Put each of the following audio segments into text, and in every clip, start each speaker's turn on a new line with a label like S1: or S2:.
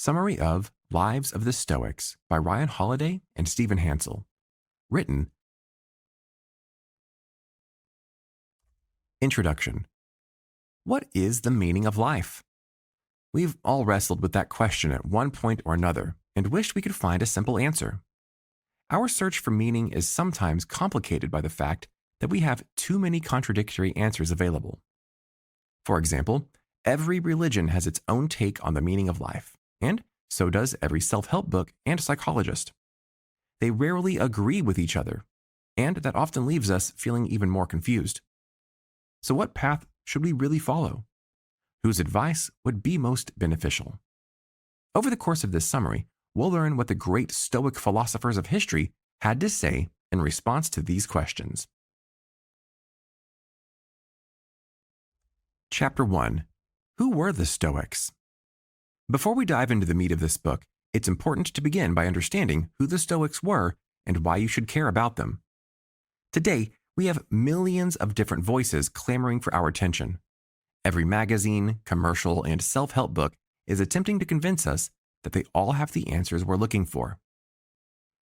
S1: Summary of Lives of the Stoics by Ryan Holiday and Stephen Hansel. Written. Introduction. What is the meaning of life? We've all wrestled with that question at one point or another and wished we could find a simple answer. Our search for meaning is sometimes complicated by the fact that we have too many contradictory answers available. For example, every religion has its own take on the meaning of life, and so does every self-help book and psychologist. They rarely agree with each other, and that often leaves us feeling even more confused. So what path should we really follow? Whose advice would be most beneficial? Over the course of this summary, we'll learn what the great Stoic philosophers of history had to say in response to these questions. Chapter 1. Who were the Stoics? Before we dive into the meat of this book, it's important to begin by understanding who the Stoics were and why you should care about them. Today, we have millions of different voices clamoring for our attention. Every magazine, commercial, and self-help book is attempting to convince us that they all have the answers we're looking for.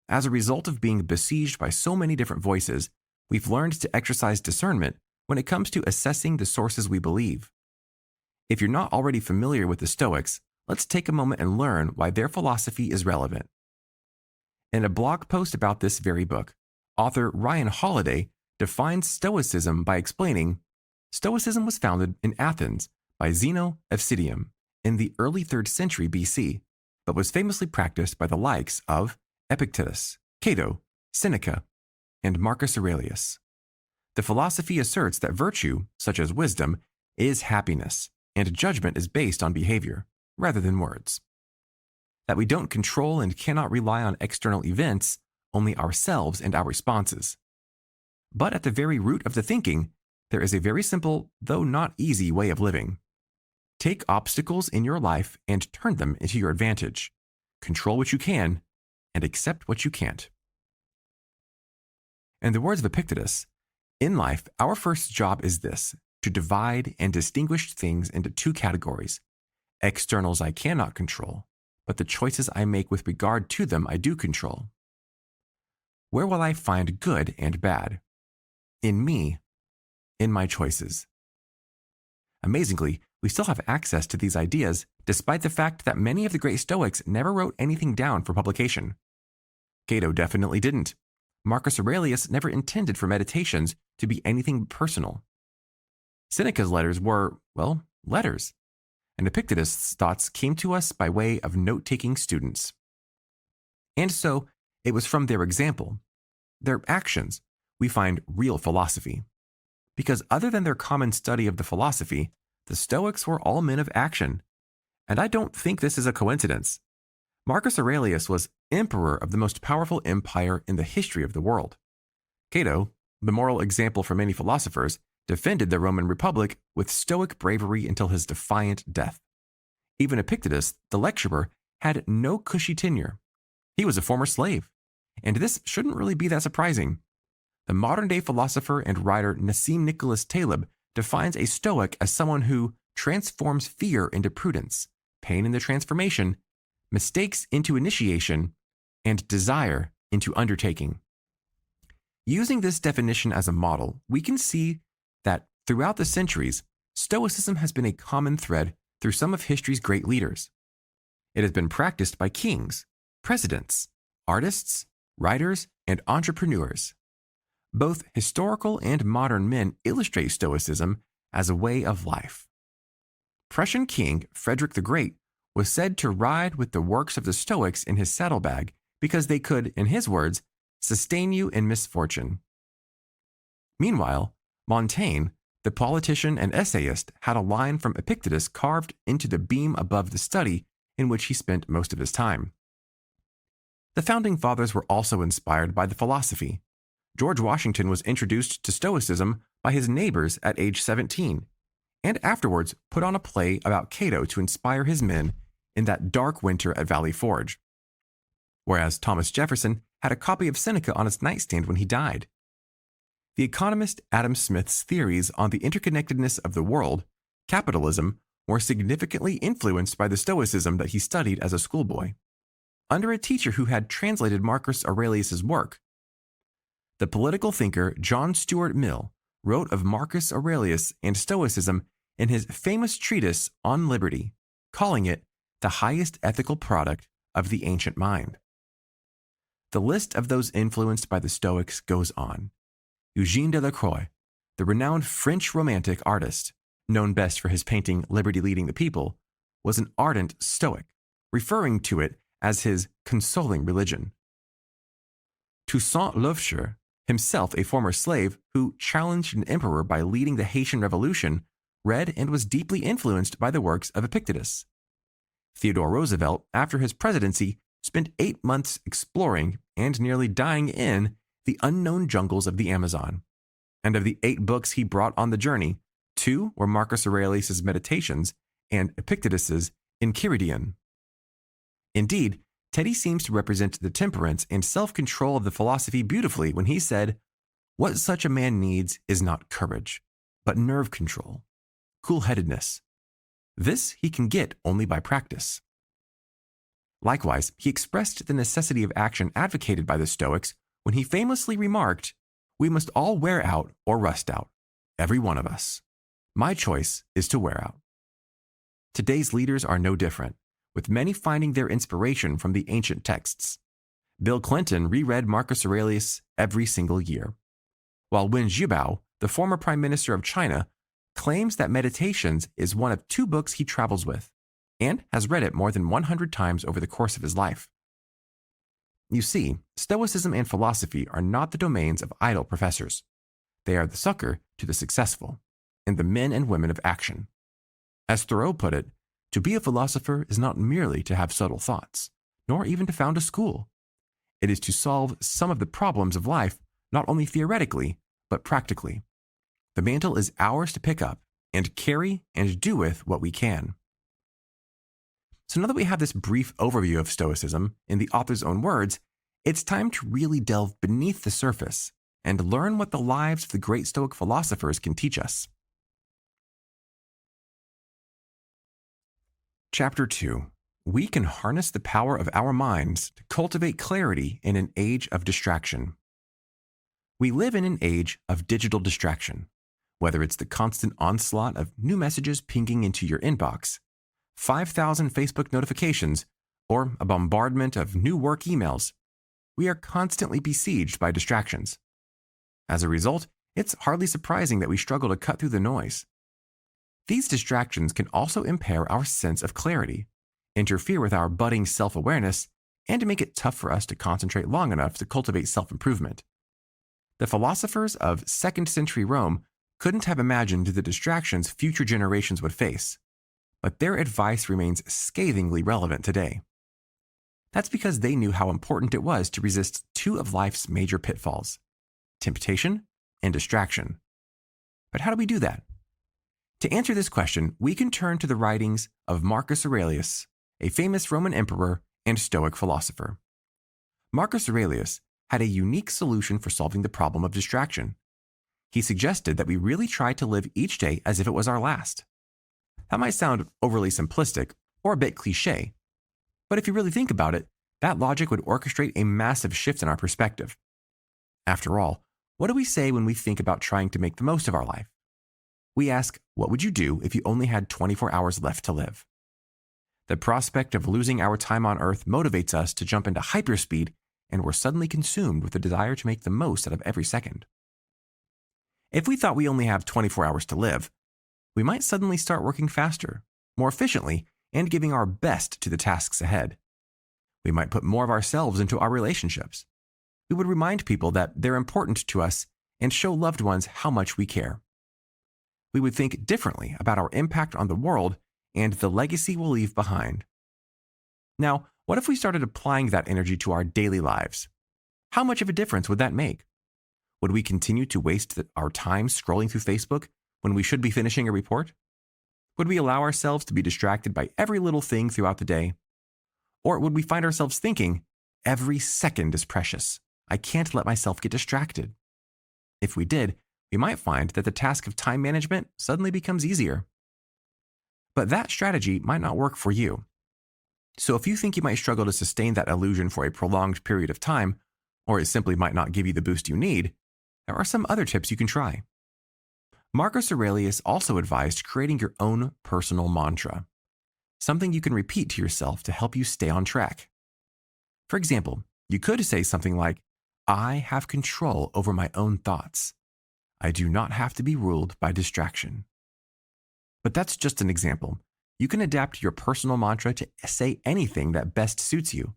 S1: As a result of being besieged by so many different voices, we've learned to exercise discernment when it comes to assessing the sources we believe. If you're not already familiar with the Stoics, let's take a moment and learn why their philosophy is relevant. In a blog post about this very book, author Ryan Holiday defines Stoicism by explaining, Stoicism was founded in Athens by Zeno of Citium in the early 3rd century BC, but was famously practiced by the likes of Epictetus, Cato, Seneca, and Marcus Aurelius. The philosophy asserts that virtue, such as wisdom, is happiness, and judgment is based on behavior, rather than words. That we don't control and cannot rely on external events, only ourselves and our responses. But at the very root of the thinking, there is a very simple, though not easy, way of living. Take obstacles in your life and turn them into your advantage. Control what you can, and accept what you can't. In the words of Epictetus, in life, our first job is this, to divide and distinguish things into two categories. Externals I cannot control, but the choices I make with regard to them I do control. Where will I find good and bad? In me, in my choices. Amazingly, we still have access to these ideas, despite the fact that many of the great Stoics never wrote anything down for publication. Cato definitely didn't. Marcus Aurelius never intended for meditations to be anything personal. Seneca's letters were, well, letters, and Epictetus' thoughts came to us by way of note-taking students. And so, it was from their example, their actions, we find real philosophy. Because other than their common study of the philosophy, the Stoics were all men of action. And I don't think this is a coincidence. Marcus Aurelius was emperor of the most powerful empire in the history of the world. Cato, the moral example for many philosophers, defended the Roman Republic with stoic bravery until his defiant death. Even Epictetus, the lecturer, had no cushy tenure. He was a former slave. And this shouldn't really be that surprising. The modern-day philosopher and writer Nassim Nicholas Taleb defines a Stoic as someone who transforms fear into prudence, pain into transformation, mistakes into initiation, and desire into undertaking. Using this definition as a model, we can see that throughout the centuries, Stoicism has been a common thread through some of history's great leaders. It has been practiced by kings, presidents, artists, writers, and entrepreneurs. Both historical and modern men illustrate Stoicism as a way of life. Prussian King Frederick the Great was said to ride with the works of the Stoics in his saddlebag because they could, in his words, sustain you in misfortune. Meanwhile, Montaigne, the politician and essayist, had a line from Epictetus carved into the beam above the study in which he spent most of his time. The Founding Fathers were also inspired by the philosophy. George Washington was introduced to Stoicism by his neighbors at age 17, and afterwards put on a play about Cato to inspire his men in that dark winter at Valley Forge. Whereas Thomas Jefferson had a copy of Seneca on his nightstand when he died. The economist Adam Smith's theories on the interconnectedness of the world, capitalism, were significantly influenced by the Stoicism that he studied as a schoolboy, under a teacher who had translated Marcus Aurelius's work. The political thinker John Stuart Mill wrote of Marcus Aurelius and Stoicism in his famous treatise On Liberty, calling it the highest ethical product of the ancient mind. The list of those influenced by the Stoics goes on. Eugène Delacroix, the renowned French romantic artist, known best for his painting Liberty Leading the People, was an ardent Stoic, referring to it as his consoling religion. Toussaint Louverture, himself a former slave who challenged an emperor by leading the Haitian Revolution, read and was deeply influenced by the works of Epictetus. Theodore Roosevelt, after his presidency, spent 8 months exploring and nearly dying in the unknown jungles of the Amazon. And of the 8 books he brought on the journey, 2 were Marcus Aurelius' Meditations and Epictetus's Enchiridion. Indeed, Teddy seems to represent the temperance and self-control of the philosophy beautifully when he said, "What such a man needs is not courage, but nerve control, cool-headedness. This he can get only by practice." Likewise, he expressed the necessity of action advocated by the Stoics when he famously remarked, "We must all wear out or rust out, every one of us. My choice is to wear out." Today's leaders are no different, with many finding their inspiration from the ancient texts. Bill Clinton reread Marcus Aurelius every single year, while Wen Jiabao, the former Prime Minister of China, claims that Meditations is one of 2 books he travels with, and has read it more than 100 times over the course of his life. You see, Stoicism and philosophy are not the domains of idle professors. They are the succor to the successful, and the men and women of action. As Thoreau put it, to be a philosopher is not merely to have subtle thoughts, nor even to found a school. It is to solve some of the problems of life, not only theoretically, but practically. The mantle is ours to pick up and carry and do with what we can. So now that we have this brief overview of Stoicism in the author's own words, it's time to really delve beneath the surface and learn what the lives of the great Stoic philosophers can teach us. Chapter 2. We can harness the power of our minds to cultivate clarity in an age of distraction. We live in an age of digital distraction, whether it's the constant onslaught of new messages pinging into your inbox, 5,000 Facebook notifications, or a bombardment of new work emails. We are constantly besieged by distractions. As a result, it's hardly surprising that we struggle to cut through the noise. These distractions can also impair our sense of clarity, interfere with our budding self-awareness, and make it tough for us to concentrate long enough to cultivate self-improvement. The philosophers of 2nd century Rome couldn't have imagined the distractions future generations would face, but their advice remains scathingly relevant today. That's because they knew how important it was to resist 2 of life's major pitfalls: temptation and distraction. But how do we do that? To answer this question, we can turn to the writings of Marcus Aurelius, a famous Roman emperor and Stoic philosopher. Marcus Aurelius had a unique solution for solving the problem of distraction. He suggested that we really try to live each day as if it was our last. That might sound overly simplistic or a bit cliché, but if you really think about it, that logic would orchestrate a massive shift in our perspective. After all, what do we say when we think about trying to make the most of our life? We ask, what would you do if you only had 24 hours left to live? The prospect of losing our time on Earth motivates us to jump into hyperspeed, and we're suddenly consumed with the desire to make the most out of every second. If we thought we only have 24 hours to live, we might suddenly start working faster, more efficiently, and giving our best to the tasks ahead. We might put more of ourselves into our relationships. We would remind people that they're important to us and show loved ones how much we care. We would think differently about our impact on the world and the legacy we'll leave behind. Now, what if we started applying that energy to our daily lives? How much of a difference would that make? Would we continue to waste our time scrolling through Facebook when we should be finishing a report? Would we allow ourselves to be distracted by every little thing throughout the day? Or would we find ourselves thinking, every second is precious. I can't let myself get distracted. If we did, we might find that the task of time management suddenly becomes easier. But that strategy might not work for you. So if you think you might struggle to sustain that illusion for a prolonged period of time, or it simply might not give you the boost you need, there are some other tips you can try. Marcus Aurelius also advised creating your own personal mantra, something you can repeat to yourself to help you stay on track. For example, you could say something like, I have control over my own thoughts. I do not have to be ruled by distraction. But that's just an example. You can adapt your personal mantra to say anything that best suits you.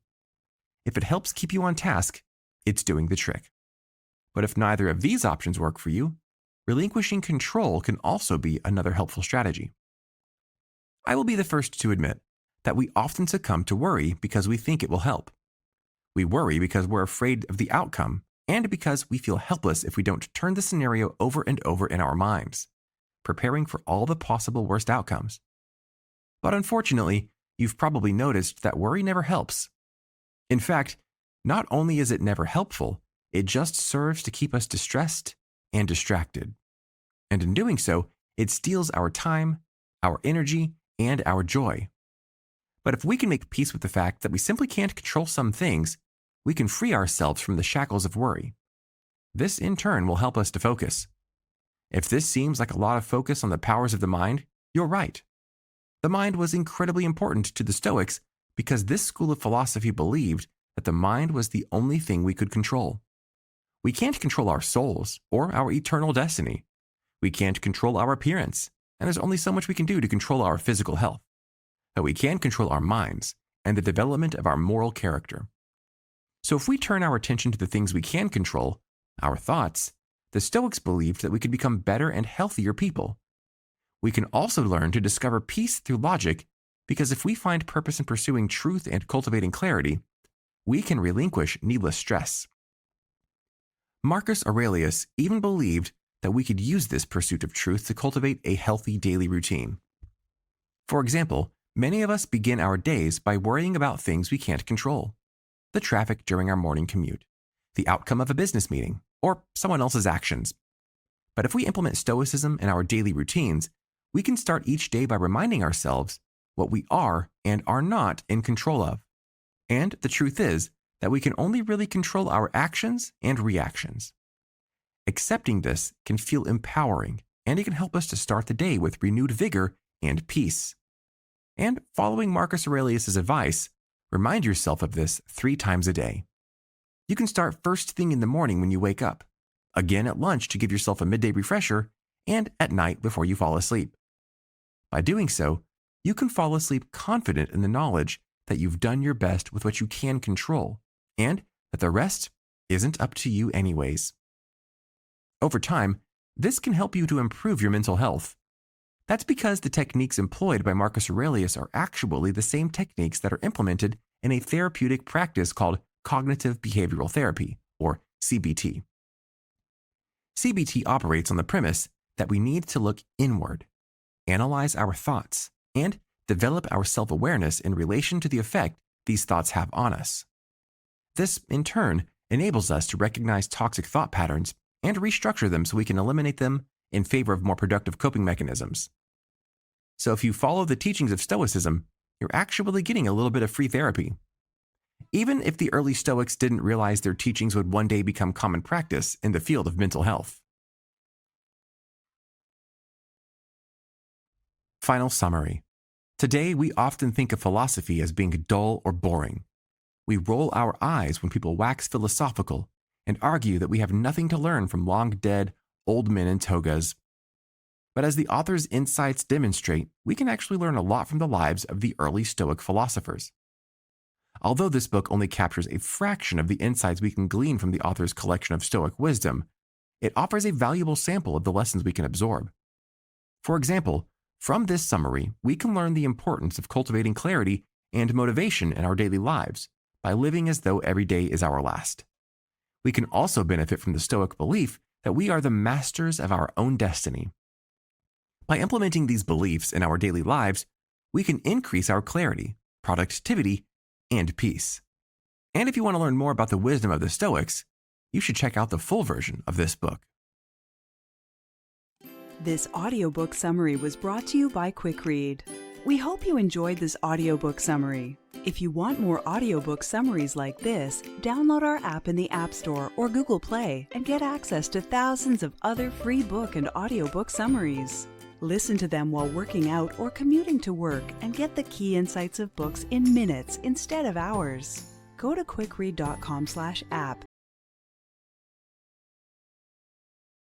S1: If it helps keep you on task, it's doing the trick. But if neither of these options work for you, relinquishing control can also be another helpful strategy. I will be the first to admit that we often succumb to worry because we think it will help. We worry because we're afraid of the outcome and because we feel helpless if we don't turn the scenario over and over in our minds, preparing for all the possible worst outcomes. But unfortunately, you've probably noticed that worry never helps. In fact, not only is it never helpful, it just serves to keep us distressed and distracted. And in doing so, it steals our time, our energy, and our joy. But if we can make peace with the fact that we simply can't control some things, we can free ourselves from the shackles of worry. This, in turn, will help us to focus. If this seems like a lot of focus on the powers of the mind, you're right. The mind was incredibly important to the Stoics because this school of philosophy believed that the mind was the only thing we could control. We can't control our souls or our eternal destiny. We can't control our appearance, and there's only so much we can do to control our physical health. But we can control our minds and the development of our moral character. So if we turn our attention to the things we can control, our thoughts, the Stoics believed that we could become better and healthier people. We can also learn to discover peace through logic because if we find purpose in pursuing truth and cultivating clarity, we can relinquish needless stress. Marcus Aurelius even believed that we could use this pursuit of truth to cultivate a healthy daily routine. For example, many of us begin our days by worrying about things we can't control. The traffic during our morning commute, the outcome of a business meeting, or someone else's actions. But if we implement Stoicism in our daily routines, we can start each day by reminding ourselves what we are and are not in control of. And the truth is that we can only really control our actions and reactions. Accepting this can feel empowering, and it can help us to start the day with renewed vigor and peace. And following Marcus Aurelius' advice, remind yourself of this 3 times a day. You can start first thing in the morning when you wake up, again at lunch to give yourself a midday refresher, and at night before you fall asleep. By doing so, you can fall asleep confident in the knowledge that you've done your best with what you can control, and that the rest isn't up to you anyways. Over time, this can help you to improve your mental health. That's because the techniques employed by Marcus Aurelius are actually the same techniques that are implemented in a therapeutic practice called cognitive behavioral therapy, or CBT. CBT operates on the premise that we need to look inward, analyze our thoughts, and develop our self-awareness in relation to the effect these thoughts have on us. This, in turn, enables us to recognize toxic thought patterns and restructure them so we can eliminate them in favor of more productive coping mechanisms. So if you follow the teachings of Stoicism, you're actually getting a little bit of free therapy. Even if the early Stoics didn't realize their teachings would one day become common practice in the field of mental health. Final summary. Today, we often think of philosophy as being dull or boring. We roll our eyes when people wax philosophical and argue that we have nothing to learn from long-dead old men in togas. But as the author's insights demonstrate, we can actually learn a lot from the lives of the early Stoic philosophers. Although this book only captures a fraction of the insights we can glean from the author's collection of Stoic wisdom, it offers a valuable sample of the lessons we can absorb. For example, from this summary, we can learn the importance of cultivating clarity and motivation in our daily lives by living as though every day is our last. We can also benefit from the Stoic belief that we are the masters of our own destiny. By implementing these beliefs in our daily lives, we can increase our clarity, productivity, and peace. And if you want to learn more about the wisdom of the Stoics, you should check out the full version of this book.
S2: This audiobook summary was brought to you by Quick Read. We hope you enjoyed this audiobook summary. If you want more audiobook summaries like this, download our app in the App Store or Google Play and get access to thousands of other free book and audiobook summaries. Listen to them while working out or commuting to work and get the key insights of books in minutes instead of hours. Go to quickread.com/app